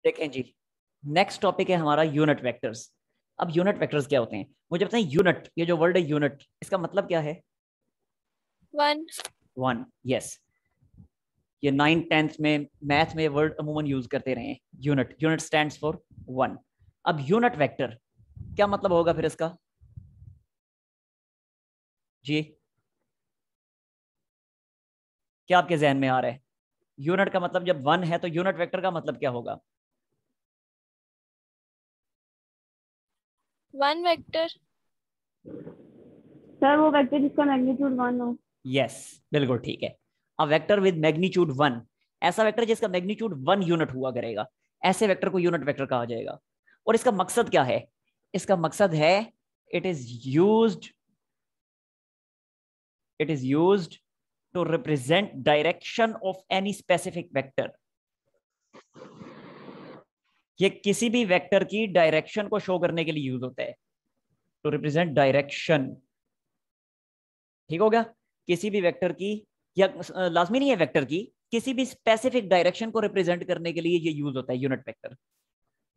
देखें जी, next topic है हमारा यूनिट वेक्टर्स। अब यूनिट वेक्टर्स क्या होते हैं, मुझे बताएं। यूनिट, ये जो वर्ड है यूनिट, इसका मतलब क्या है? वन। One, yes. ये 9th 10th में मैथ में वर्ड अमूमन यूज करते रहे हैं। Unit, unit stands for one. अब यूनिट वेक्टर क्या मतलब होगा फिर इसका जी? क्या आपके जहन में आ रहा है? यूनिट का मतलब जब वन है तो यूनिट वेक्टर का मतलब क्या होगा? One vector. सर वो वेक्टर जिसका मैग्नीट्यूड 1 हो। यस, बिल्कुल ठीक है। अ वेक्टर विद मैग्नीट्यूड 1, ऐसा वेक्टर जिसका मैग्नीट्यूड 1 यूनिट हुआ करेगा, ऐसे वेक्टर को यूनिट वेक्टर कहा जाएगा। और इसका मकसद क्या है? इसका मकसद है it is used to represent direction of any specific vector. ये किसी भी वेक्टर की डायरेक्शन को शो करने के लिए यूज होता है, टू रिप्रेजेंट डायरेक्शन। ठीक हो गया? किसी भी वेक्टर की, या लाजमी नहीं है वेक्टर की, किसी भी स्पेसिफिक डायरेक्शन को रिप्रेजेंट करने के लिए ये यूज होता है यूनिट वेक्टर।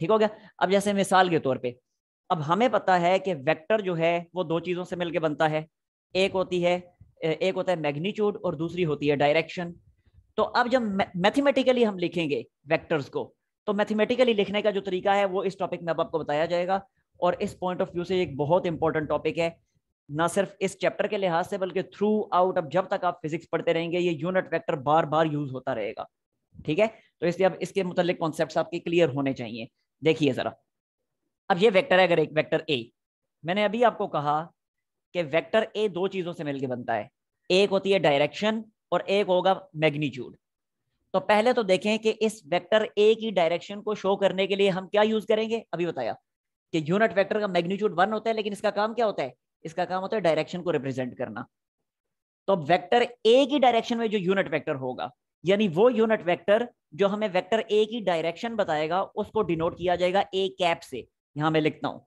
ठीक हो गया? अब जैसे मिसाल के तौर पे, अब हमें पता है कि वेक्टर जो है वो दो चीजों से मिलकर बनता है। एक होता है मैग्नीट्यूड और दूसरी होती है डायरेक्शन। तो अब जब मैथमेटिकली हम लिखेंगे वेक्टर्स को, तो मैथमेटिकली लिखने का जो तरीका है वो इस टॉपिक में अब आपको बताया जाएगा। और इस पॉइंट ऑफ व्यू से एक बहुत इंपॉर्टेंट टॉपिक है, ना सिर्फ इस चैप्टर के लिहाज से बल्कि थ्रू आउट। अब जब तक आप फिजिक्स पढ़ते रहेंगे ये यूनिट वेक्टर बार बार यूज होता रहेगा। ठीक है? तो इसलिए अब इसके मुतालिक कॉन्सेप्ट्स आपके क्लियर होने चाहिए। देखिए जरा, अब ये वेक्टर है, अगर एक वेक्टर ए, मैंने अभी आपको कहा कि वेक्टर ए दो चीजों से मिलकर बनता है, एक होती है डायरेक्शन और एक होगा मैग्नीट्यूड। तो पहले तो देखें कि इस वेक्टर ए की डायरेक्शन को शो करने के लिए हम क्या यूज करेंगे। अभी बताया कि यूनिट वेक्टर का मैग्नीट्यूड 1 होता है, लेकिन इसका काम क्या होता है? इसका काम होता है डायरेक्शन को रिप्रेजेंट करना। तो वेक्टर ए की डायरेक्शन में जो यूनिट वेक्टर होगा, यानी वो यूनिट वेक्टर जो हमें वेक्टर ए की डायरेक्शन बताएगा, उसको डिनोट किया जाएगा ए कैप से। यहां मैं लिखता हूं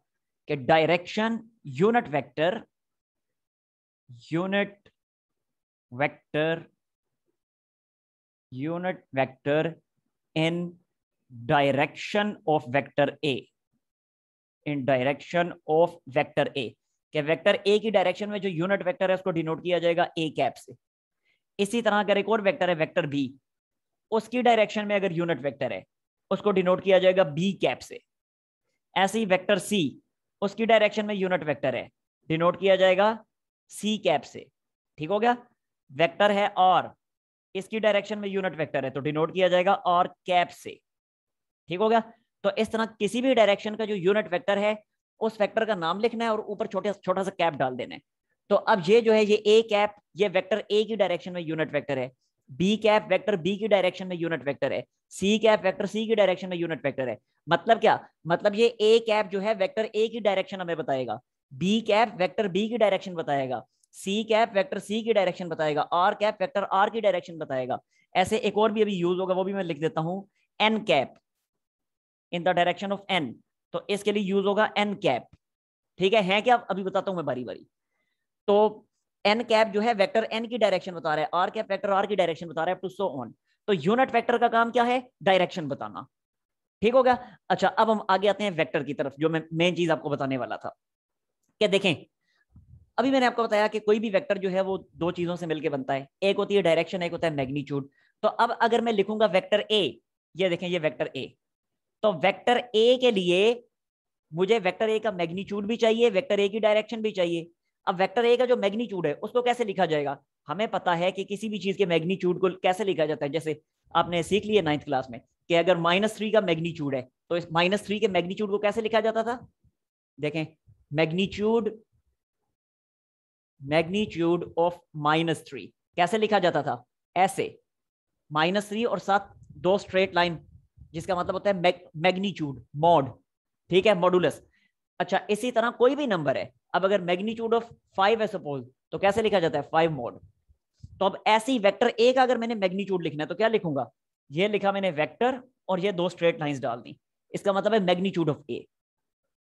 कि direction unit vector, unit vector, unit vector in direction of vector A, in direction of vector A. कि वेक्टर ए की डायरेक्शन में जो यूनिट वेक्टर है उसको डिनोट किया जाएगा ए कैप से। इसी तरह अगर एक और वेक्टर है वेक्टर बी, उसकी डायरेक्शन में अगर यूनिट वेक्टर है उसको डिनोट किया जाएगा बी कैप से। ऐसे ही वेक्टर सी, उसकी डायरेक्शन में यूनिट वेक्टर है, डिनोट किया जाएगा सी कैप से। ठीक हो गया? वेक्टर है और, इसकी डायरेक्शन में यूनिट वेक्टर है तो डिनोट किया जाएगा और कैप से। ठीक हो गया? तो इस तरह किसी भी डायरेक्शन का जो यूनिट वेक्टर है उस वेक्टर का नाम लिखना है और ऊपर छोटा छोटा सा कैप डाल देना है। तो अब ये जो है ये ए कैप, ये वेक्टर ए की डायरेक्शन में यूनिट वेक्टर है। बी कैप वेक्टर बी की डायरेक्शन में यूनिट वेक्टर है। सी कैप वेक्टर सी की डायरेक्शन में यूनिट वेक्टर है। मतलब क्या? मतलब ये ए कैप जो है वेक्टर ए की डायरेक्शन हमें बताएगा, बी कैप वेक्टर बी की डायरेक्शन बताएगा, सी कैप वेक्टर सी की डायरेक्शन बताएगा, आर कैप वेक्टर आर की डायरेक्शन बताएगा। ऐसे एक और भी अभी यूज होगा, वो भी मैं लिख देता हूं, N cap in the direction of N. तो इसके लिए यूज होगा एन कैप। ठीक है क्या? अभी बताता हूं मैं बारी बारी। तो एन कैप जो है वेक्टर एन की डायरेक्शन बता रहा है, आर कैप वेक्टर आर की डायरेक्शन बता रहा है, टू सो ऑन। तो यूनिट वेक्टर का काम क्या है? डायरेक्शन बताना। ठीक हो गया? अच्छा, अब हम आगे आते हैं वेक्टर की तरफ, जो मैं मेन चीज आपको बताने वाला था। क्या देखें, अभी मैंने आपको बताया कि कोई भी वेक्टर जो है वो दो चीजों से मिलकर बनता है, एक होती है डायरेक्शन, एक होता है मैग्नीट्यूड। तो अब अगर मैं लिखूंगा वेक्टर ए, ये देखें ये वेक्टर ए, तो वेक्टर ए के लिए मुझे वेक्टर ए का मैग्नीट्यूड भी चाहिए, वेक्टर ए की डायरेक्शन भी चाहिए। अब वेक्टर ए का जो मैग्नीट्यूड है उसको कैसे लिखा जाएगा? हमें पता है कि किसी भी चीज के मैग्नीट्यूड को कैसे लिखा जाता है। जैसे आपने सीख लिया 9th क्लास में कि अगर -3 का मैग्नीट्यूड है तो इस -3 के मैग्नीट्यूड को कैसे लिखा जाता था? देखें, मैग्नीट्यूड, मैग्नीट्यूड ऑफ -3 कैसे लिखा जाता था? ऐसे, -3 और साथ दो स्ट्रेट लाइन, जिसका मतलब होता है मैग्नीट्यूड मॉड। ठीक है, मॉडुलस। अच्छा, इसी तरह कोई भी नंबर है, अब अगर मैग्नीट्यूड ऑफ 5 है सपोज, तो कैसे लिखा जाता है? 5 मॉड। तो अब ऐसे ही वेक्टर ए का अगर मैंने मैग्नीट्यूड लिखना है तो क्या लिखूंगा? ये लिखा मैंने वेक्टर और ये दो स्ट्रेट लाइंस डाल दी, इसका मतलब है मैग्नीट्यूड ऑफ ए।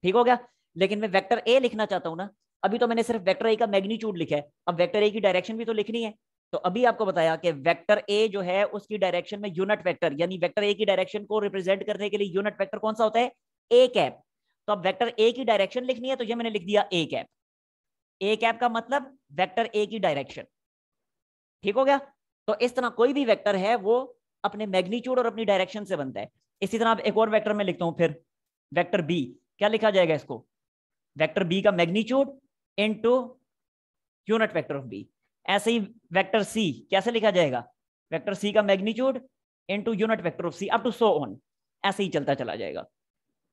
ठीक हो गया? लेकिन मैं वेक्टर ए लिखना चाहता हूं ना, अभी तो मैंने सिर्फ वेक्टर ए का मैग्नीट्यूड लिखा है, अब वेक्टर ए की डायरेक्शन भी तो लिखनी है। तो अभी आपको बताया कि वेक्टर ए जो है उसकी डायरेक्शन में यूनिट वेक्टर, यानी वेक्टर ए की डायरेक्शन को रिप्रेजेंट करने के लिए यूनिट वेक्टर कौन सा होता है? A cap. तो अब वेक्टर ए की डायरेक्शन लिखनी है तो ये मैंने लिख दिया ए कैप। ए कैप का मतलब वेक्टर ए की डायरेक्शन। ठीक हो गया? तो इस तरह कोई भी वेक्टर है वो अपने मैग्नीट्यूड और अपनी डायरेक्शन से बनता है। इसी तरह एक और वेक्टर में लिखता हूं, फिर वेक्टर बी। क्या लिखा जाएगा इसको? वेक्टर बी का magnitude into unit vector of B. ऐसे ही वेक्टर सी कैसे लिखा जाएगा? वेक्टर सी का magnitude into unit vector of C, up to so on, ऐसे ही चलता चला जाएगा।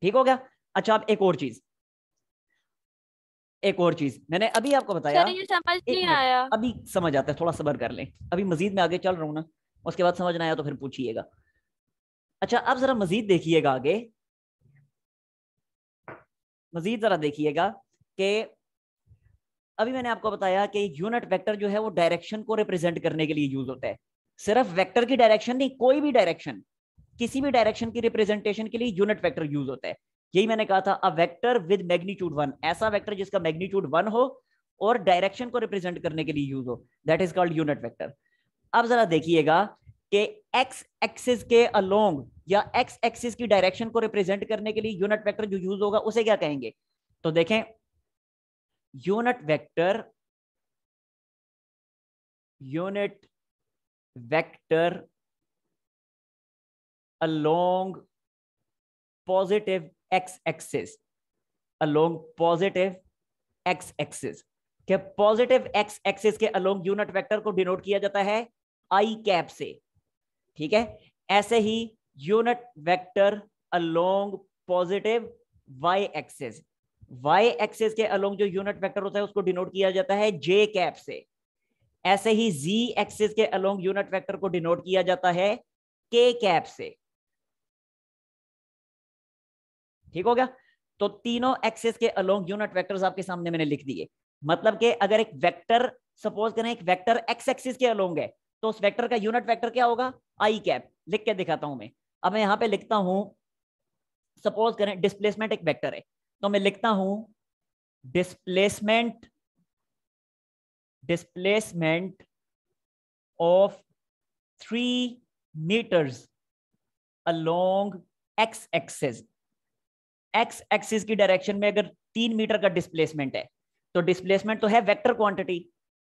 ठीक हो गया? अच्छा, अब एक और चीज मैंने अभी आपको बताया। सर ये समझ एक नहीं मिनट, आया। अभी समझ आता है, थोड़ा सब्र कर लें, अभी मजीद में आगे चल रहा हूं ना, उसके बाद समझ ना आया तो फिर पूछिएगा। अच्छा, अब जरा मजीद देखिएगा आगे, मजीद जरा देखिएगा कि अभी मैंने आपको बताया कि यूनिट वेक्टर जो है वो डायरेक्शन को रिप्रेजेंट करने के लिए यूज होता है। सिर्फ वेक्टर की डायरेक्शन नहीं, कोई भी डायरेक्शन, किसी भी डायरेक्शन की रिप्रेजेंटेशन के लिए यूनिट वेक्टर यूज होता है। यही मैंने कहा था, अ वेक्टर विद मैग्नीट्यूड 1, ऐसा वेक्टर जिसका मैग्नीट्यूड 1 हो और डायरेक्शन को रिप्रेजेंट करने के लिए यूज हो, that is called unit vector. अब जरा देखिएगा कि एक्स एक्सिस के अलोंग या एक्स एक्सिस की डायरेक्शन को रिप्रेजेंट करने के लिए यूनिट वेक्टर जो यूज होगा उसे क्या कहेंगे? तो देखें, unit vector along positive x axis, along positive x axis के पॉजिटिव एक्स एक्सिस के अलोंग यूनिट वेक्टर को डिनोट किया जाता है आई कैप से। ठीक है? ऐसे ही unit vector along positive Y axis, Y axis के अलोंग जो यूनिट वेक्टर होता है उसको डिनोट किया जाता है जे कैप से। ऐसे ही जी एक्सिस के अलोंग यूनिट वेक्टर को डिनोट किया जाता है के कैप से। ठीक हो गया? तो तीनों एक्सिस के अलोंग यूनिट वेक्टर्स आपके सामने मैंने लिख दिए। मतलब कि अगर एक वेक्टर, सपोज करें एक वेक्टर एक्स एक्सिस के अलोंग है, तो उस वेक्टर का यूनिट वेक्टर क्या होगा? आई कैप। लिख के दिखाता हूं मैं। अब मैं यहां पे लिखता हूं, सपोज करें डिस्प्लेसमेंट एक वेक्टर है, तो मैं लिखता हूं displacement of 3 metres along X axis. X axis की डायरेक्शन में अगर 3 मीटर का डिस्प्लेसमेंट है, तो डिस्प्लेसमेंट तो है वेक्टर क्वांटिटी,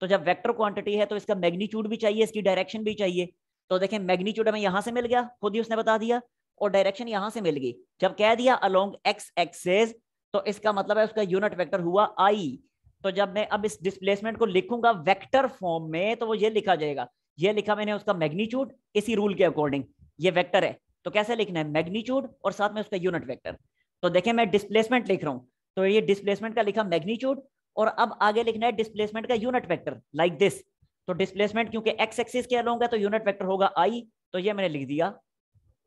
तो जब वेक्टर क्वांटिटी है तो इसका मैग्नीट्यूड भी चाहिए, इसकी डायरेक्शन भी चाहिए। तो देखें, मैग्नीट्यूड हमें यहां से मिल गया, खुद ही उसने बता दिया, और डायरेक्शन यहां से मिल गई। जब कह दिया अलोंग एक्स एक्सिस, तो इसका मतलब है उसका यूनिट वेक्टर हुआ आई। तो जब मैं अब इस डिस्प्लेसमेंट को लिखूंगा वेक्टर फॉर्म में, तो वो ये लिखा जाएगा, ये लिखा मैंने उसका मैग्नीट्यूड, इसी रूल के अकॉर्डिंग। ये वेक्टर है तो कैसे लिखना है? मैग्नीट्यूड और साथ में उसका यूनिट वेक्टर। तो देखें, मैं डिस्प्लेसमेंट लिख रहा हूं, तो ये डिस्प्लेसमेंट का लिखा मैग्नीट्यूड, और अब आगे लिखना है डिस्प्लेसमेंट का यूनिट वेक्टर, लाइक दिस। तो डिस्प्लेसमेंट क्योंकि एक्स एक्सिस के अलोंग है तो यूनिट वेक्टर होगा आई, तो ये मैंने लिख दिया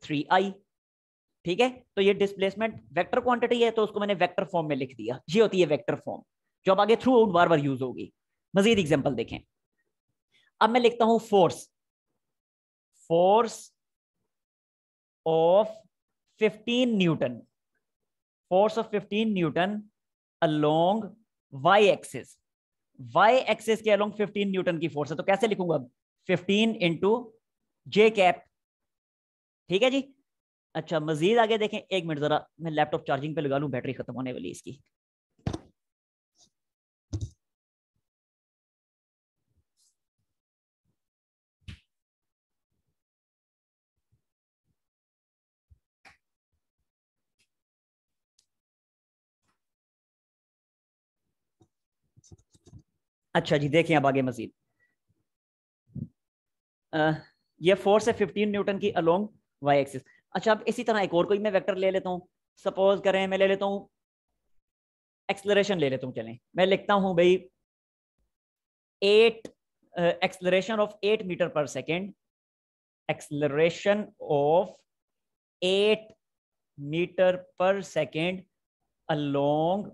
3i। ठीक है? तो ये डिस्प्लेसमेंट वेक्टर क्वांटिटी है, तो उसको मैंने वेक्टर फॉर्म में लिख दिया। ये होती है वेक्टर फॉर्म, जो अब आगे थ्रू आउट बार बार यूज होगी। मजीद एग्जांपल देखें। अब मैं लिखता हूं force of 15 newton, force of 15 newton along Y axis. Y axis के अलोंग 15 न्यूटन की फोर्स है, तो कैसे लिखूंगा? 15 इंटू जे कैप। ठीक है जी? अच्छा, मजीद आगे देखें, एक मिनट जरा मैं लैपटॉप चार्जिंग पे लगा लूं, बैटरी खत्म होने वाली इसकी। अच्छा जी, देखें अब आगे मजीद। ये फोर्स है 15 न्यूटन की अलोंग वाई एक्सिस। अच्छा, अब इसी तरह एक और कोई मैं वेक्टर ले लेता हूं। सपोज करें मैं ले लेता हूं एक्सलरेशन ले लेता हूं। चलें, मैं लिखता हूं भाई 8 एक्सलरेशन ऑफ 8 मीटर पर सेकेंड, एक्सलरेशन ऑफ 8 मीटर पर सेकेंड अलोंग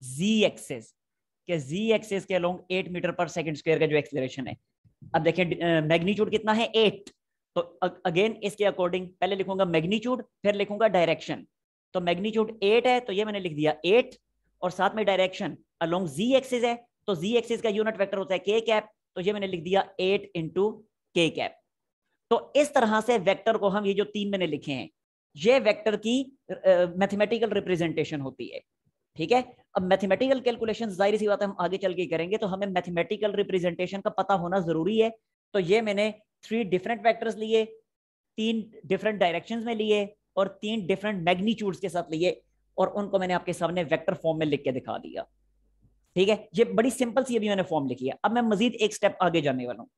जी एक्सिस के, जी एक्सिस के अलोंग 8 मीटर पर सेकेंड स्क्वायर का जो एक्सलरेशन है। अब देखें मैग्नीट्यूड कितना है? 8। तो अगेन इसके अकॉर्डिंग पहले लिखूंगा मैग्नीट्यूड, फिर लिखूंगा डायरेक्शन। तो मैग्नीट्यूड 8 है, तो ये मैंने लिख दिया 8, और साथ में डायरेक्शन अलोंग जी एक्सिस है, तो जी एक्सिस का यूनिट वेक्टर होता है के कैप, तो ये मैंने लिख दिया 8 इंटू के कैप। तो इस तरह से वेक्टर को हम, ये जो 3 मैंने लिखे हैं, ये वेक्टर की मैथमेटिकल रिप्रेजेंटेशन होती है। ठीक है, अब मैथमेटिकल कैलकुलेशन जाहिर सी बात है हम आगे चल के करेंगे, तो हमें मैथमेटिकल रिप्रेजेंटेशन का पता होना जरूरी है। तो ये मैंने 3 डिफरेंट वेक्टर्स लिए, 3 डिफरेंट डायरेक्शंस में लिए और 3 डिफरेंट मैग्नीट्यूड्स के साथ लिए, और उनको मैंने आपके सामने वेक्टर फॉर्म में लिख के दिखा दिया। ठीक है, ये बड़ी सिंपल सी अभी मैंने फॉर्म लिखी है। अब मैं मजीद एक स्टेप आगे जाने वाला हूं,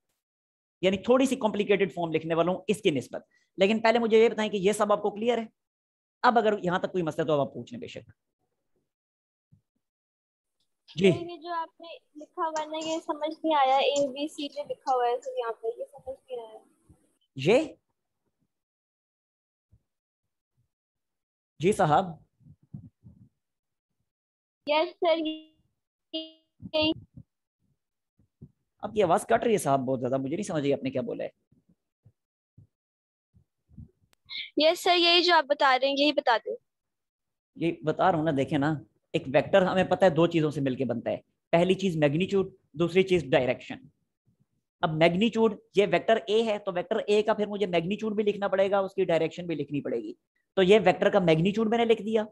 यानी थोड़ी सी कॉम्प्लिकेटेड फॉर्म लिखने वाला हूं इसकी निस्बत। लेकिन पहले मुझे ये बताएं कि ये सब आपको क्लियर है। अब अगर यहां तक कोई मसला तो अब आप पूछने बेशक। जी, ये जो आपने लिखा हुआ है ना, ये समझ नहीं आया। ABC जो लिखा हुआ है सर यहाँ पे, ये समझ नहीं आया। ये जी साहब, यस सर, आपकी आवाज कट रही है साहब बहुत ज्यादा, मुझे नहीं समझ आई आपने क्या बोला है। यस सर, यही जो आप बता रहे हैं यही बता दो। ये बता रहा हूं ना, देखे ना, एक वेक्टर हमें पता है 2 चीजों से मिलकर बनता है। पहली चीज मैग्नीट्यूड, दूसरी चीज डायरेक्शन। अब मैग्नीट्यूड, ये वेक्टर ए है, तो वेक्टर ए का फिर मुझे मैग्नीट्यूड भी लिखना पड़ेगा, उसकी डायरेक्शन भी लिखनी पड़ेगी। तो ये वेक्टर का मैग्नीट्यूड मैंने लिख दिया।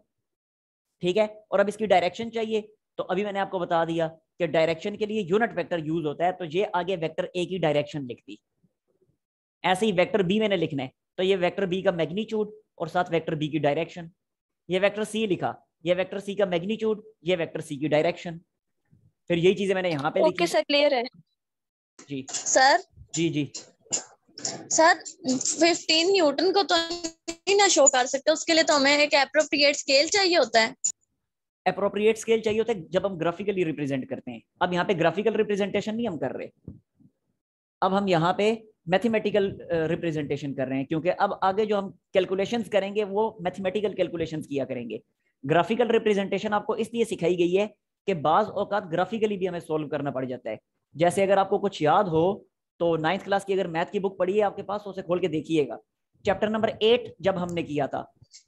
ठीक है, और अब इसकी डायरेक्शन चाहिए, तो अभी मैंने आपको बता दिया कि डायरेक्शन के लिए यूनिट वेक्टर यूज होता है, तो ये आगे वेक्टर ए की डायरेक्शन लिख दी। ऐसे ही वेक्टर बी मैंने लिखना है, तो ये वेक्टर बी का मैग्नीट्यूड और साथ वेक्टर बी की डायरेक्शन। ये वेक्टर सी लिखा, ये वेक्टर सी का मैग्नीट्यूड, ये वेक्टर सी की डायरेक्शन। फिर यही चीजें मैंने यहाँ पे लिखी। ओके सर, क्लियर है। जी सर जी जी, सर 15 न्यूटन को तो नहीं ना शो कर सकते, उसके लिए तो हमें एक एप्रोप्रिएट स्केल चाहिए होता है। अप्रोप्रिएट स्केल चाहिए होता है जब हम ग्राफिकली रिप्रेजेंट करते हैं। अब यहाँ पे ग्राफिकल रिप्रेजेंटेशन नहीं हम कर रहे, अब हम यहाँ पे मैथमेटिकल रिप्रेजेंटेशन कर रहे हैं, क्योंकि अब आगे जो हम कैलकुलेशंस करेंगे वो मैथमेटिकल कैलकुलेशंस किया करेंगे। ग्राफिकल रिप्रेजेंटेशन आपको इसलिए सिखाई गई है कि बाज औकात ग्राफिकली भी हमें सोल्व करना पड़ जाता है। जैसे अगर आपको कुछ याद हो तो 9th क्लास की अगर मैथ की बुक पढ़ी है आपके पास, उसे खोल के देखिएगा। चैप्टर नंबर 8 जब हमने किया था,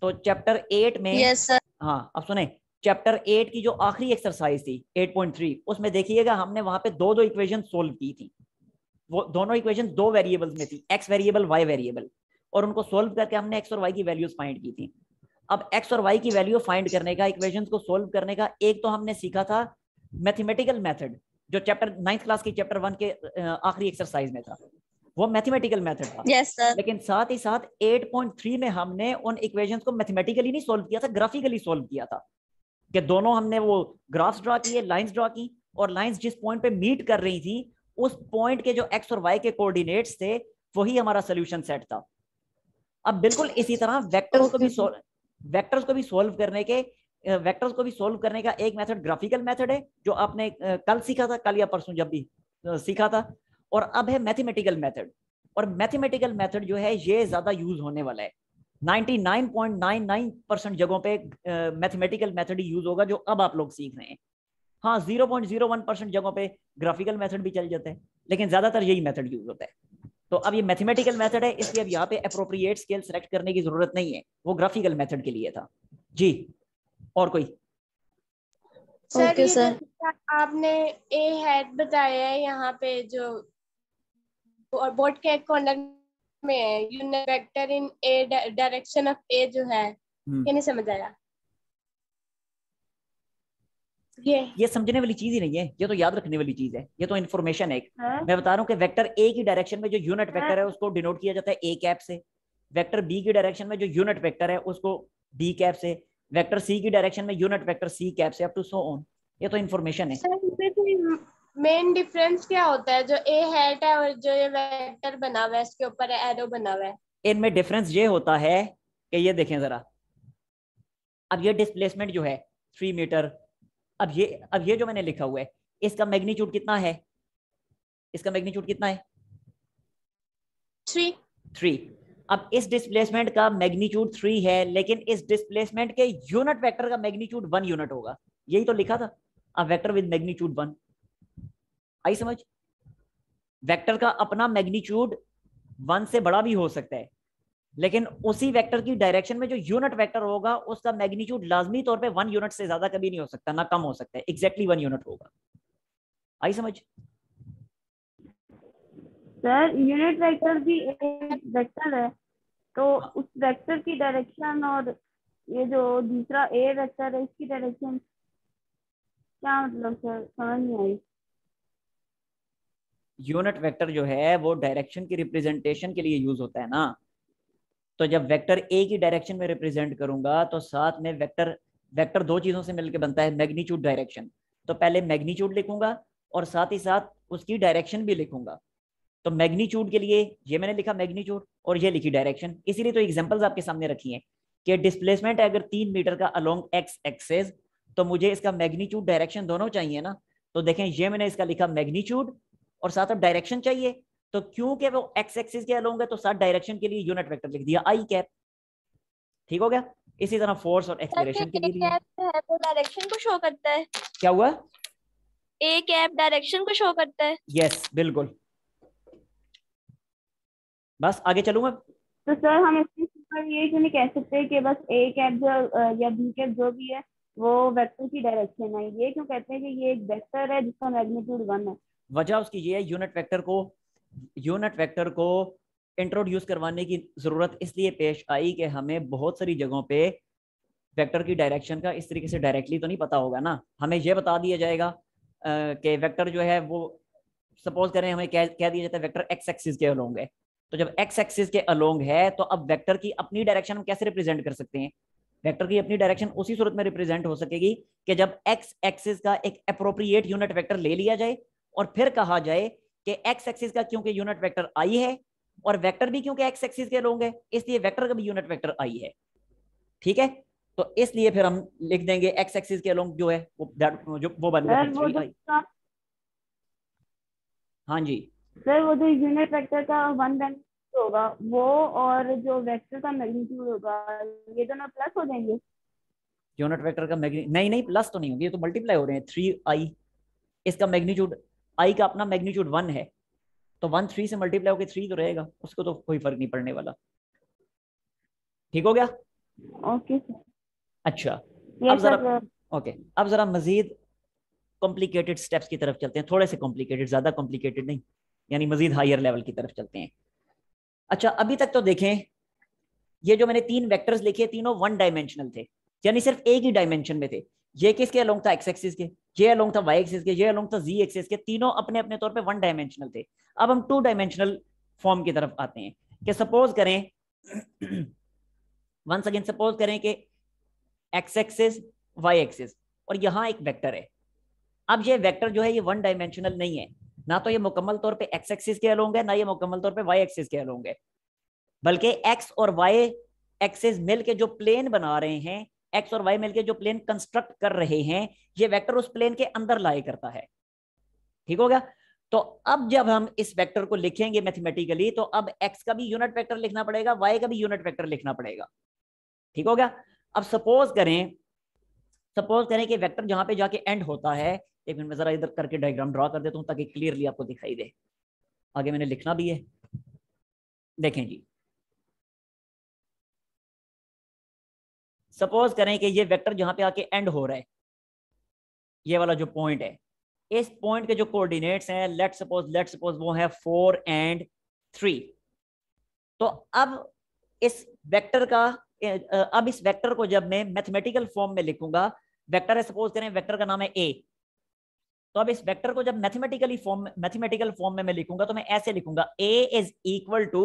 तो चैप्टर 8 में, यस सर। हाँ अब सुने, चैप्टर 8 की जो आखिरी एक्सरसाइज थी 8.3, उसमें देखिएगा हमने वहां पे दो इक्वेशन सोल्व की थी। वो दोनों इक्वेशन 2 वेरिएबल्स में थी, एक्स वेरिएबल वाई वेरिएबल, और उनको सोल्व करके हमने एक्स और वाई की वैल्यूज फाइंड की थी। अब एक्स और वाई की वैल्यू फाइंड करने का, इक्वेशंस को सोल्व करने का, एक तो हमने सीखा था मैथमेटिकल मेथड, जो चैप्टर 9th क्लास की चैप्टर 1 के आखिरी एक्सरसाइज में था, वो मैथमेटिकल मेथड था। Yes sir. लेकिन साथ ही साथ 8.3 में हमने उन इक्वेशंस को मैथमेटिकली नहीं सोल्व किया था, ग्राफिकली सोल्व किया था, कि दोनों हमने वो ग्राफ्स ड्रॉ किए, लाइंस ड्रॉ की, और लाइंस जिस पॉइंट पे मीट कर रही थी उस पॉइंट के जो एक्स और वाई के कोऑर्डिनेट्स थे वही हमारा सोल्यूशन सेट था। अब बिल्कुल इसी तरह वेक्टर्स को भी सोल्व करने के, वेक्टर्स को भी सोल्व करने का एक मेथड ग्राफिकल मेथड है, जो आपने कल सीखा था, कल या परसों जब भी सीखा था, और अब है मैथमेटिकल मेथड। और मैथमेटिकल मेथड जो है ये ज्यादा यूज होने वाला है। 99.99% जगहों पे मैथमेटिकल मेथड ही यूज होगा जो अब आप लोग सीख रहे हैं। हाँ, 0.01% जगहों पे ग्राफिकल मेथड भी चल जाता है, लेकिन ज्यादातर यही मेथड यूज होता है। तो अब ये मैथमेटिकल मेथड है, इसलिए अब यहाँ पे अप्रोप्रिएट स्केल सेलेक्ट करने की जरूरत नहीं है, वो ग्राफिकल मेथड के लिए था। जी, और कोई? सर ओके ये सर। जो आपने ए हैट बताया है यहाँ पे जो और बोर्ड के कॉर्नर में है, unit vector in A direction of A, जो है ये नहीं समझ आया। ये समझने वाली चीज ही नहीं है, ये तो याद रखने वाली चीज है, ये तो इन्फॉर्मेशन है। हाँ? मैं बता रहा हूँ कि वेक्टर ए की डायरेक्शन में जो यूनिट वेक्टर है उसको डिनोट किया जाता है ए कैप से, वेक्टर बी की डायरेक्शन में जो यूनिट वेक्टर है उसको बी कैप से, वेक्टर सी की डायरेक्शन में यूनिट वेक्टर सी कैप से, अप टू सो ऑन। ये तो इन्फॉर्मेशन है। सर मेन डिफरेंस क्या होता है जो ए हैट है और जो ये वेक्टर बना हुआ है, इसके ऊपर एरो बना हुआ है? इनमें डिफरेंस ये होता है कि ये देखें जरा, अब ये डिस्प्लेसमेंट जो है 3 मीटर, अब ये जो मैंने लिखा हुआ है इसका मैग्नीट्यूड कितना है, इसका मैग्नीट्यूड कितना है? 3। अब इस डिस्प्लेसमेंट का मैग्नीट्यूड 3 है, लेकिन इस डिस्प्लेसमेंट के यूनिट वेक्टर का मैग्नीट्यूड 1 यूनिट होगा, यही तो लिखा था, अ वेक्टर विद मैग्नीट्यूड 1। आई समझ? वेक्टर का अपना मैग्नीट्यूड 1 से बड़ा भी हो सकता है, लेकिन उसी वेक्टर की डायरेक्शन में जो यूनिट वेक्टर होगा उसका मैग्नीट्यूड लाजमी तौर पे 1 यूनिट से ज्यादा कभी नहीं हो सकता, ना कम हो सकता है, एग्जैक्टली 1 यूनिट होगा। आई समझ? सर यूनिट वेक्टर भी एक वेक्टर है, तो उस वेक्टर की डायरेक्शन और ये जो दूसरा ए वेक्टर है इसकी डायरेक्शन क्या मतलब सर, समझ नहीं आई। यूनिट वेक्टर जो है वो डायरेक्शन की रिप्रेजेंटेशन के लिए यूज होता है ना। तो जब वेक्टर ए की डायरेक्शन में रिप्रेजेंट करूंगा तो साथ में वेक्टर वेक्टर दो चीजों से मिलकर बनता है, मैग्नीट्यूड डायरेक्शन। तो पहले मैग्नीट्यूड लिखूंगा और साथ ही साथ उसकी डायरेक्शन भी लिखूंगा। तो मैग्नीट्यूड के लिए ये मैंने लिखा मैग्नीट्यूड और ये लिखी डायरेक्शन। इसीलिए तो एग्जांपल्स आपके सामने रखी हैं कि डिस्प्लेसमेंट अगर 3 मीटर का अलोंग एक्स एक्सेस, तो मुझे इसका मैग्नीट्यूड डायरेक्शन दोनों चाहिए ना। तो देखें ये मैंने इसका लिखा मैग्नीट्यूड और साथ अब डायरेक्शन चाहिए। तो क्योंकि वो एक्स एक्सिस के अलोंग है तो साथ डायरेक्शन के लिए यूनिट वेक्टर लिख दिया आई कैप। ठीक हो गया। इसी तरह फोर्स और एक्सेलरेशन के लिए कैप है वो डायरेक्शन को शो करता है। क्या हुआ? ए कैप डायरेक्शन को शो करता है। यस बिल्कुल। बस आगे चलूंगा। तो सर हम इसके ऊपर ये क्यों नहीं कह सकते कि बस ए कैप जो या बी कैप जो भी है वो वेक्टर की डायरेक्शन है, ये क्यों कहते हैं कि ये एक वेक्टर है जिसका मैग्नीट्यूड 1 है। वजह उसकी ये है, यूनिट वेक्टर को इंट्रोड्यूस करवाने की जरूरत इसलिए पेश आई कि हमें बहुत सारी जगहों पे वेक्टर की डायरेक्शन का इस तरीके से डायरेक्टली तो नहीं पता होगा ना। हमें यह बता दिया जाएगा कि वेक्टर जो है वो सपोज करें हमें कह दिया जाता है वेक्टर एक्स एक्सिस के अलोंग है। तो जब एक्स एक्सिस के अलोंग है तो अब वेक्टर की अपनी डायरेक्शन हम कैसे रिप्रेजेंट कर सकते हैं? वेक्टर की अपनी डायरेक्शन उसी सूरत में रिप्रेजेंट हो सकेगी कि जब एक्स एक्सिस का एक अप्रोप्रिएट यूनिट वेक्टर ले लिया जाए और फिर कहा जाए कि एक्स एक्सिस का क्योंकि यूनिट वेक्टर आई है और वेक्टर भी क्योंकि एक्स एक्सिस के अलोंग है इसलिए वेक्टर का भी यूनिट वेक्टर आई है। ठीक है, तो इसलिए फिर हम लिख देंगे एक्स एक्सिस के अलोंग जो है वो बन गया 3i। हाँ जी सर वो जो यूनिट वेक्टर का 1 डायमेंशन होगा वो और जो वेक्टर का मैग्नीट्यूड होगा ये दोनों प्लस हो जाएंगे। यूनिट वेक्टर का नहीं प्लस तो नहीं होगी, ये तो मल्टीप्लाई हो रहे हैं 3i। इसका मैग्नीट्यूड i का अपना मैग्नीट्यूड 1 है तो 1 3 से मल्टीप्लाई होकर 3 तो रहेगा, उसको तो कोई फर्क नहीं पड़ने वाला। ठीक हो गया? Okay sir. अच्छा अब यस जरा सर। ओके अब जरा मजीद कॉम्प्लिकेटेड स्टेप्स की तरफ चलते हैं, थोड़े से कॉम्प्लिकेटेड, ज्यादा कॉम्प्लिकेटेड नहीं, यानी मजीद हायर लेवल की तरफ चलते हैं। अच्छा अभी तक तो देखें ये जो मैंने 3 वेक्टर्स लिखे तीनों 1 डायमेंशनल थे, यानी सिर्फ एक ही डायमेंशन में थे। ये किसके अलोंग था? एक्स एक्सिस के, ये अलोंग था वाई एक्सिस के, ये अलोंग था जी एक्सिस के, तीनों अपने अपने तौर पे 1 डायमेंशनल थे। अब हम 2 डायमेंशनल फॉर्म की तरफ आते हैं कि सपोज करें वंस अगेन सपोज करें कि एक्स एक्सिस वाई एक्सिस और यहाँ एक वेक्टर है। अब ये वेक्टर जो है ये 1 डायमेंशनल नहीं है, ना तो ये मुकम्मल तौर पे एक्स एक्सिस के अलोंग है ना ये मुकम्मल तौर पे वाई एक्सिस के अलोंग है, बल्कि एक्स और वाई एक्सिस मिलके जो प्लेन बना रहे हैं, एक्स और वाई मिलके जो प्लेन कंस्ट्रक्ट कर रहे हैं, ये वेक्टर उस प्लेन के अंदर लाई करता है। ठीक हो गया? तो अब जब हम इस वेक्टर को लिखेंगे मैथमेटिकली तो अब एक्स का भी यूनिट वेक्टर लिखना पड़ेगा, वाई का भी यूनिट वेक्टर लिखना पड़ेगा। ठीक हो गया? अब सपोज करें कि वेक्टर जहां पे जाके एंड होता है, एक मिनट में जरा इधर करके डायग्राम ड्रॉ कर देता हूं ताकि क्लियरली आपको दिखाई दे, आगे मैंने लिखना भी है। देखें जी, सपोज करें कि ये वेक्टर जहां पे आके एंड हो रहा है, ये वाला जो पॉइंट है, इस पॉइंट के जो कोऑर्डिनेट्स हैं लेट सपोज वो है 4 and 3। तो अब इस वेक्टर को जब मैं मैथमेटिकल फॉर्म में लिखूंगा, वेक्टर है सपोज करें वेक्टर का नाम है ए, तो अब इस वेक्टर को जब मैथमेटिकल फॉर्म में मैं लिखूंगा तो मैं ऐसे लिखूंगा A is equal to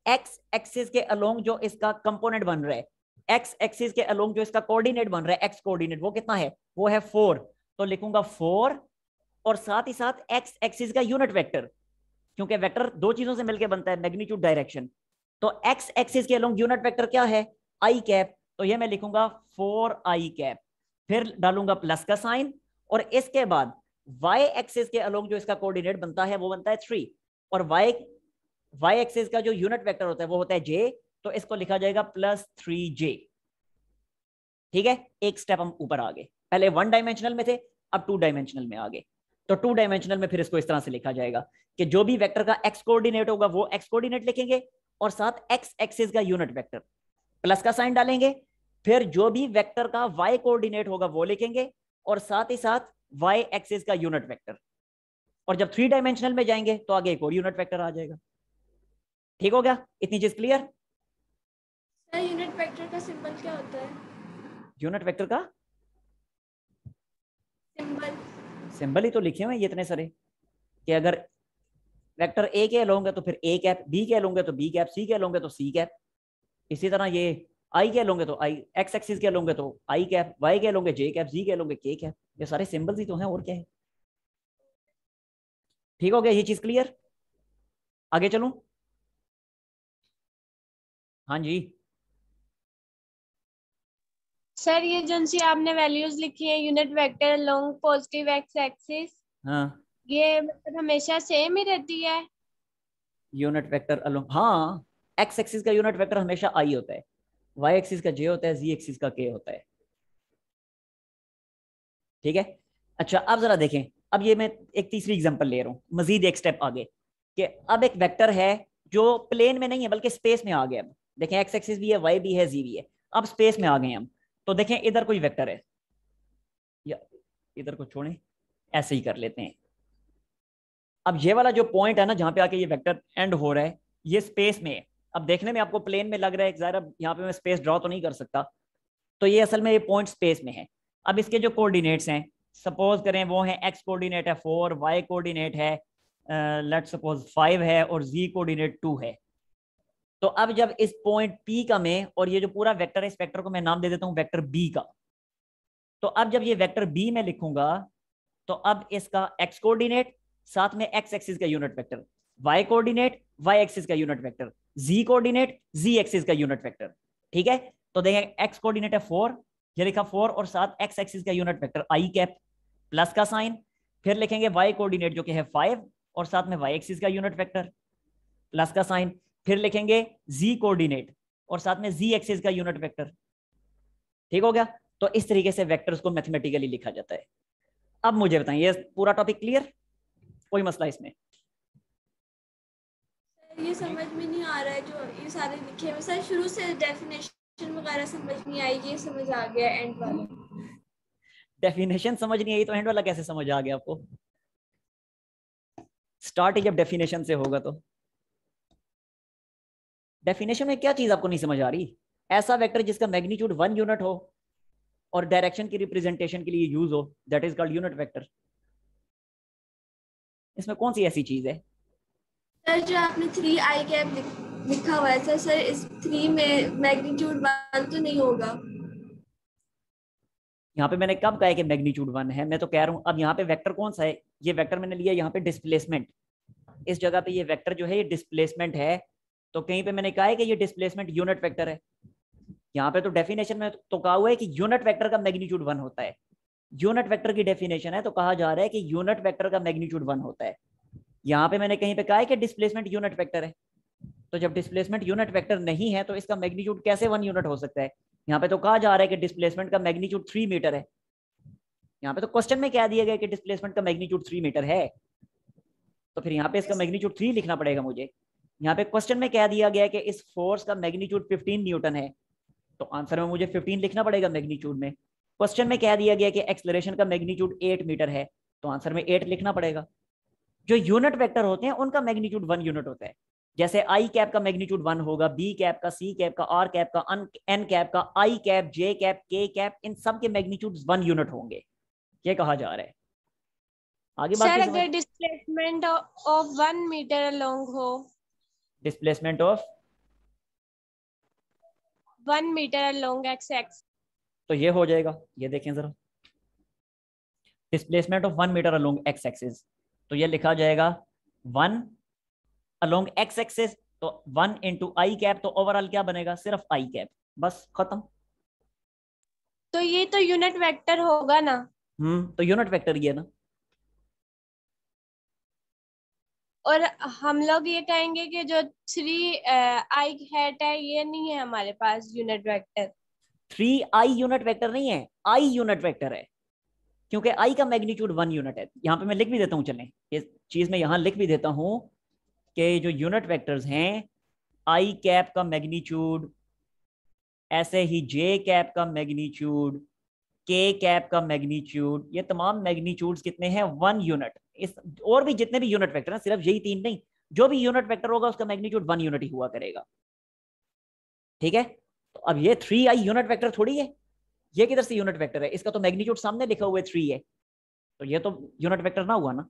X axis के अलोंग जो इसका कंपोनेंट बन रहा है, एक्स एक्सिस के अलोंग जो इसका कोऑर्डिनेट बन रहा है, एक्स कोऑर्डिनेट वो कितना है? वो है 4। तो लिखूंगा 4 और साथ ही साथ एक्स एक्सिस का यूनिट वेक्टर, क्योंकि वेक्टर दो चीजों से मिलकर बनता है, मैग्नीट्यूड डायरेक्शन। तो एक्स एक्सिस के अलोंग यूनिट वेक्टर क्या है? I cap. तो ये मैं लिखूंगा 4i कैप, फिर डालूंगा प्लस का साइन और इसके बाद वाई एक्सिस के अलोंग जो इसका कोऑर्डिनेट बनता है वो बनता है 3 और वाई एक्सिस का जो यूनिट वेक्टर होता है वो होता है j, तो इसको लिखा जाएगा +3j। ठीक है, एक स्टेप हम ऊपर आ गए, पहले 1 डायमेंशनल में थे अब 2 डायमेंशनल में आ गए। तो 2 डायमेंशनल में फिर इसको इस तरह से लिखा जाएगा कि जो भी वेक्टर का एक्स कोऑर्डिनेट होगा वो एक्स कोऑर्डिनेट लिखेंगे और साथ एक्स एक्सिस का यूनिट वेक्टर, प्लस का साइन डालेंगे, फिर जो भी वेक्टर का वाई कोऑर्डिनेट होगा वो लिखेंगे और साथ ही साथ वाई एक्सिस का यूनिट वेक्टर। और जब 3 डायमेंशनल में जाएंगे तो आगे एक और यूनिट वेक्टर आ जाएगा। ठीक हो गया, इतनी चीज क्लियर? सर यूनिट वेक्टर का सिंबल क्या होता है? यूनिट वेक्टर का सिंबल सिंबल ही तो लिखे हुए हैं ये इतने सारे, कि अगर वेक्टर ए के लूंगा तो फिर ए कैप, बी के लूंगे तो बी कैप, सी के लूंगे तो सी कैप, इसी तरह ये आई के लूंगे तो आई, एक्स एक्सिस के लूंगे तो आई कैप, वाई के लूंगे जे कैप, जी के लूंगे के कैप। ये सारे सिंबल्स ही तो हैं, और क्या है। ठीक हो गया, ये चीज क्लियर? आगे चलूं? हाँ जी। सर ये जो सी आपने वैल्यूज लिखी है unit vector along positive X axis, हाँ, ये मतलब हमेशा सेम ही रहती है? यूनिट वेक्टर अलोंग, हाँ, एक्स एक्सिस का यूनिट वेक्टर हमेशा आई होता है, वाई एक्सिस का जे होता है, जी एक्सिस का के होता है। ठीक है। अच्छा अब जरा देखें, अब ये मैं एक तीसरी एग्जांपल ले रहा हूँ, मजीद एक स्टेप आगे, कि अब एक वेक्टर है जो प्लेन में नहीं है बल्कि स्पेस में आ गया। अब देखें एक्स एक्सिस भी है, वाई भी है, जी भी है, अब स्पेस में आ गए हम। तो देखें इधर कोई वेक्टर है, या इधर को छोड़ें, ऐसे ही कर लेते हैं। अब ये वाला जो पॉइंट है ना जहां पे आके ये वेक्टर एंड हो रहा है, ये स्पेस में है। अब देखने में आपको प्लेन में लग रहा है, ज़ाहिर यहाँ पे मैं स्पेस ड्रॉ तो नहीं कर सकता, तो ये असल में ये पॉइंट स्पेस में है। अब इसके जो कोऑर्डिनेट्स हैं, सपोज करें वो है एक्स कोऑर्डिनेट है 4, वाई कोऑर्डिनेट है लेट्स सपोज 5 है, और जी कोऑर्डिनेट 2 है। तो अब जब इस पॉइंट पी का में, और ये जो पूरा वेक्टर है, इस वेक्टर को मैं नाम दे देता हूँ वेक्टर बी का। तो अब जब ये वेक्टर बी में लिखूंगा, तो अब इसका एक्स कोऑर्डिनेट, साथ में एक्स एक्सिस का unit vector, Y coordinate, Y axis का unit vector, Z coordinate, Z axis का यूनिट वेक्टर। ठीक है, तो देखें एक्स कोऑर्डिनेट है 4, ये लिखा 4, और साथ एक्स एक्सिस का यूनिट वेक्टर आई कैप, प्लस का साइन। फिर लिखेंगे वाई कोऑर्डिनेट जो कि है 5, और साथ में वाई एक्सिस का यूनिट वेक्टर, प्लस का साइन। फिर लिखेंगे जी कोऑर्डिनेट, और साथ में जी एक्सिस का यूनिट वेक्टर। ठीक हो गया। तो इस तरीके से वेक्टर्स को मैथमेटिकली लिखा जाता है। अब मुझे बताएं, ये पूरा टॉपिक क्लियर? कोई मसला इसमें? ये समझ में नहीं आ रहा है जो ये सारे लिखे हैं सर, शुरू से डेफिनेशन वगैरह समझ नहीं आई, ये समझ आ गया एंड वाला। डेफिनेशन समझ नहीं आई तो एंड वाला कैसे समझ आ गया आपको? स्टार्ट ही जब डेफिनेशन से होगा तो डेफिनेशन में क्या चीज आपको नहीं समझ आ रही? ऐसा वेक्टर जिसका मैग्नीट्यूड 1 यूनिट हो और डायरेक्शन की रिप्रेजेंटेशन के लिए यूज हो, that is called unit vector. इसमें कौन सी ऐसी चीज है? सर जो आपने 3 आई कैप लिखा हुआ है सर, इस 3 में मैग्नीट्यूड 1 तो नहीं होगा? यहाँ पे मैंने कब कहा है कि मैग्नीट्यूड 1 है? मैं तो कह रहा हूँ अब यहाँ पे वेक्टर कौन सा है? ये वेक्टर मैंने लिया यहाँ पे डिस्प्लेसमेंट, इस जगह पे ये वेक्टर जो है ये डिस्प्लेसमेंट है। तो कहीं पे मैंने कहा है कि ये डिस्प्लेसमेंट यूनिट वेक्टर है। यहाँ पे तो डेफिनेशन में तो कहा हुआ है कि यूनिट वेक्टर का मैग्नीट्यूड 1 होता है। यूनिट वेक्टर की डेफिनेशन है तो कहा जा रहा है कि यूनिट वेक्टर का मैग्नीट्यूड 1 होता है। यहाँ पे मैंने कहीं पे कहा है कि डिस्प्लेसमेंट यूनिट वेक्टर है। तो जब डिस्प्लेसमेंट यूनिट वेक्टर नहीं है तो इसका मैग्नीट्यूड कैसे 1 यूनिट हो सकता है? यहाँ पे तो कहा जा रहा है कि डिस्प्लेसमेंट का मैग्नीट्यूड 3 मीटर है। यहाँ पे तो क्वेश्चन में क्या दिया गया कि डिस्प्लेसमेंट का मैग्नीट्यूड 3 मीटर है, तो फिर यहाँ पे इसका मैग्नीट्यूड 3 लिखना पड़ेगा मुझे। यहाँ पे क्वेश्चन में क्या दिया गया कि इस फोर्स का मैग्नीट्यूड 15 न्यूटन है, तो आंसर में मुझे 15 लिखना पड़ेगा मैग्नीट्यूड में। क्वेश्चन में क्या दिया गया कि एक्सेलरेशन का मैग्नीट्यूड 8 मीटर है, तो आंसर में 8 लिखना पड़ेगा। जो यूनिट वेक्टर होते हैं उनका मैग्नीट्यूड 1 यूनिट होता है। जैसे आई कैप का मैग्नीट्यूड 1 होगा, बी कैप का, सी कैप का, आर कैप का, एन कैप का, आई कैप, जे कैप, के कैप, इन सब के मैग्नीट्यूड 1 यूनिट होंगे, ये कहा जा रहा है। आगे बात सर अगर डिस्प्लेसमेंट ऑफ 1 मीटर अलोंग हो, displacement of 1 metre along X X, तो ये हो जाएगा, ये देखें जरा, displacement of 1 metre along X axis, तो ये लिखा जाएगा 1 अलोंग एक्स एक्सिस, तो 1 इंटू आई कैप, तो ओवरऑल क्या बनेगा? सिर्फ आई कैप, बस खत्म। तो ये तो यूनिट वेक्टर होगा ना? तो यूनिट वेक्टर ये ना। और हम लोग ये कहेंगे कि जो 3 आई हैट है ये नहीं है हमारे पास unit vector. 3 I unit vector नहीं है, आई यूनिट वेक्टर है, क्योंकि आई का मैग्नीट्यूड 1 यूनिट है। यहाँ पे मैं लिख भी देता हूँ, चलें ये चीज मैं यहाँ लिख भी देता हूँ कि जो यूनिट वेक्टर्स हैं, आई कैप का मैग्नीट्यूड, ऐसे ही जे कैप का मैग्नीट्यूड, के कैप का मैग्नीट्यूड, ये तमाम मैग्नीट्यूड्स कितने हैं? 1 यूनिट। इस और भी जितने भी यूनिट वेक्टर हैं, सिर्फ यही 3 नहीं, जो भी यूनिट वेक्टर होगा उसका मैग्नीट्यूड 1 यूनिट ही हुआ करेगा। ठीक है, तो अब ये 3i यूनिट वेक्टर थोड़ी है, ये किधर से यूनिट वेक्टर है, इसका तो मैग्नीट्यूड सामने लिखा हुआ है 3 है, तो ये तो यूनिट वेक्टर ना हुआ ना,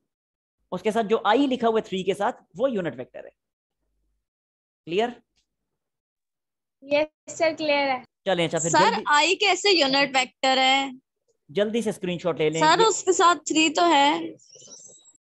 उसके साथ जो i लिखा हुआ है 3 के साथ वो यूनिट वेक्टर है। क्लियर? यस सर क्लियर है। चलें अच्छा फिर सर जल्दी आई कैसे यूनिट वेक्टर है? जल्दी से स्क्रीनशॉट ले लें। सर उसके साथ 3 तो है।